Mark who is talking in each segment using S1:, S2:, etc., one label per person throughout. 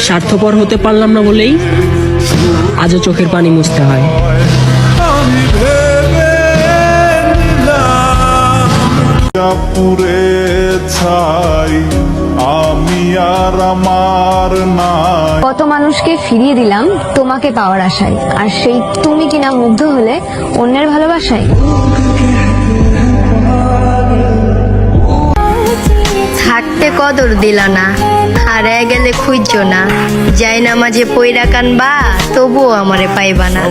S1: স্বার্থপর হতে পারলাম না বলেই আজও চোখের পানি মুছতে হয়।
S2: কত মানুষকে ফিরিয়ে দিলাম তোমাকে পাওয়ার আশায়, আর সেই তুমি কিনা মুগ্ধ হলে অন্যের ভালোবাসায়।
S3: থাকতে কদর দিল না, হারায় গেলে খুঁজছো না, যাই না মাঝে পইরা কানবা তবুও আমারে পাইবা না।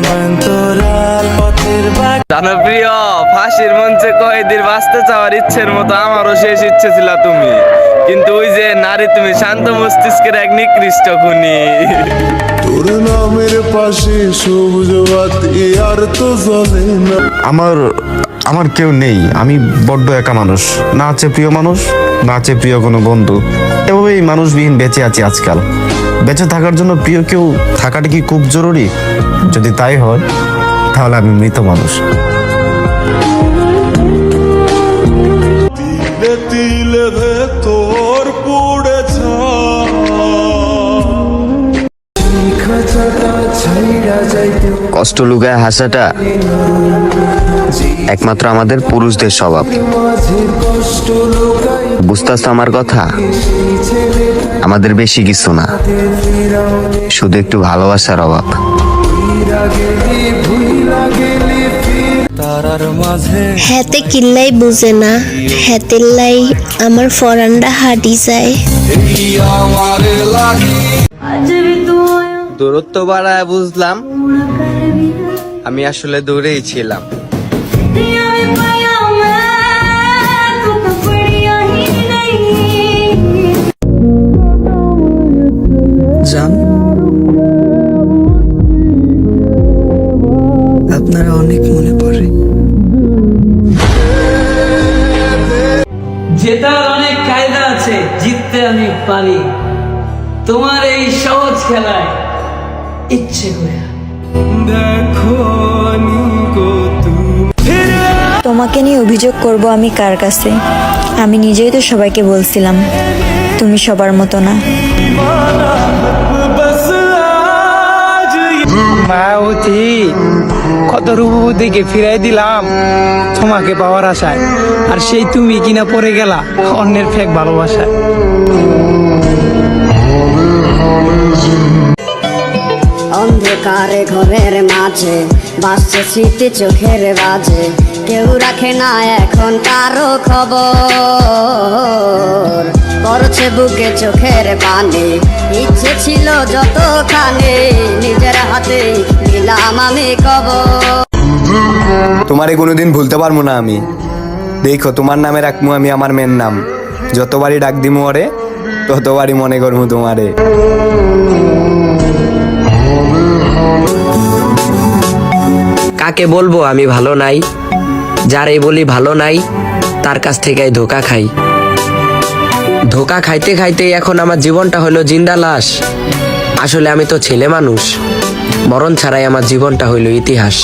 S4: জনপ্রিয় ফাঁসির মঞ্চে কয়েদির বাঁচতে চাওয়ার ইচ্ছের মতো আমারও শেষ ইচ্ছে ছিল তুমি, কিন্তু ওই যে নারী তুমি শান্ত মস্তিষ্কের এক নিকৃষ্ট খুনি।
S5: তোর নামের পাশে সবুজ বাতি আর তো জ্বলে না।
S6: আমার কেউ নেই, আমি বড্ড একা মানুষ। না আছে প্রিয় মানুষ, না আছে প্রিয় কোনো বন্ধু। এভাবেই মানুষবিহীন বেঁচে আছি আজকাল। বেঁচে থাকার জন্য প্রিয় কেউ থাকাটা কি খুব জরুরি? যদি তাই হয় তাহলে আমি মৃত মানুষ।
S5: তিলে তিলে ভেতর পুড়ে
S7: কষ্ট লুকায় হাসাটা একমাত্র আমাদের পুরুষদের স্বভাব। বুঝতেছ আমার কথা? আমাদের বেশি কিছু না, শুধু একটু ভালোবাসার অভাব।
S8: হেতে কিল্লাই বুঝে না, হেতেল্লাই আমার ফরান্ডা হাঁটি যায়।
S4: দূরত্ব বাড়ায় বুঝলাম আমি আসলে দূরেই ছিলাম।
S1: জান, আপনারা অনেক মনে পড়ে। জেতার অনেক কায়দা আছে, জিততে আমি পারি। তোমার এই সহজ খেলায় ইচ্ছে করে
S2: তোমাকে নিয়ে অভিযোগ করব আমি কার কাছে? আমি নিজেই তো সবাইকে বলছিলাম তুমি সবার মতো না।
S9: মায়াবতী, কত রূপ দিকে ফিরাই দিলাম তোমাকে পাওয়ার আশায়, আর সেই তুমি কিনা পড়ে গেলা অন্যের ফেক ভালোবাসায়।
S3: অন্ধকারে ঘরের মাঝে বাসছে স্মৃতি চোখের বাজে, কেউ রাখে না এখন কারো খবর। করছে বুকে চোখের পানি, ইচ্ছে ছিল যতখানি নিজের হাতে দিলাম আমি কবর।
S7: তোমারে কোনোদিন ভুলতে পারবো না আমি। দেখো তোমার নামে রাখবো আমি আমার মেয়ের নাম। যতবারই ডাক দিমু ওরে ততবারই মনে করবো তোমারে।
S1: কাকে বলবো আমি ভালো নাই? যারে বলি ভালো নাই তার কাছ থেকে ধোকা খাই। ধোকা খাইতে খাইতে এখন আমার জীবনটা হলো জিন্দা লাশ। আসলে আমি তো ছেলে মানুষ, মরণ ছাড়াই আমার জীবনটা হইল ইতিহাস।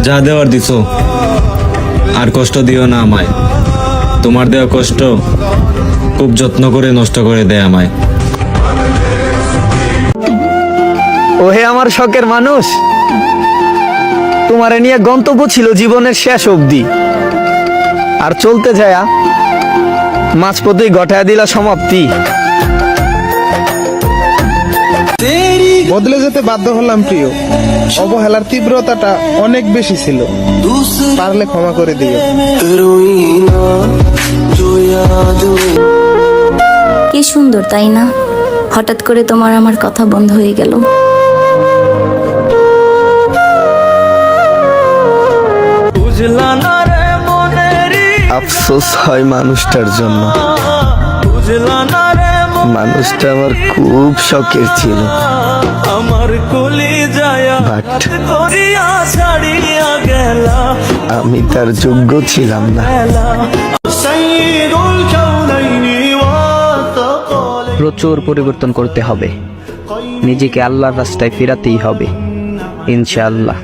S10: যা দেওয়ার দিছো, আর কষ্ট দিও না আমায়। তোমার দেওয়া কষ্ট খুব যত্ন করে নষ্ট করে দেয় আমায়।
S9: ওহে আমার শখের মানুষ, তোমারে নিয়ে গন্তব্য ছিল জীবনের শেষ অবধি, আর চলতে যায়া মাঝপথেই ঘটায়া দিলা সমাপ্তি।
S11: বদলে যেতে বাধ্য হলাম প্রিয়, অবহেলার তীব্রতাটা অনেক বেশি ছিল, পারলে ক্ষমা করে দিও।
S8: কি সুন্দর তাই না? হঠাৎ করে তোমার আমার কথা বন্ধ হয়ে গেল।
S7: আফসোস হয় মানুষটার জন্য। মানুষটা আমার খুব শখের ছিল, বাট আমি তার যোগ্য ছিলাম না।
S9: প্রচুর পরিবর্তন করতে হবে, নিজেকে আল্লাহর রাস্তায় ফেরাতেই হবে।
S1: ইনশাআল্লাহ।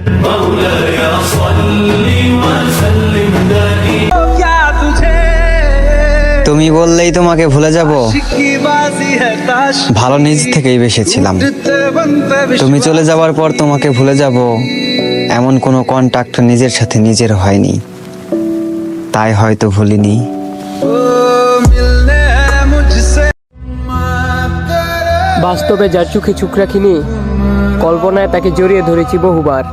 S12: তুমি বললেই তোমাকে ভুলে যাব, ভালো নিজ থেকেই বেসেছিলাম। তুমি চলে যাওয়ার পর তোমাকে ভুলে যাব, এমন কোনো কন্টাক্ট নিজের সাথে নিজের হয়নি, তাই হয়তো ভুলিনি।
S9: বাস্তবে যার চোখে চোখ রাখিনি, কল্পনায় তাকে জড়িয়ে ধরেছি বহুবার।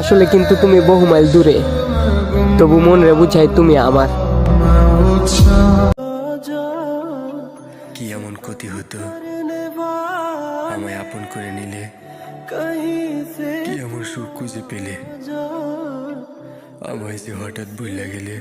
S9: আসলে কিন্তু তুমি বহু মাইল দূরে, তবু মনে বুঝাই তুমি আমার।
S13: কি এমন ক্ষতি হতো আমায় আপন করে নিলে, কি এমন সুখ খুঁজে পেলে আমায় যে হঠাৎ ভুলে গেলে।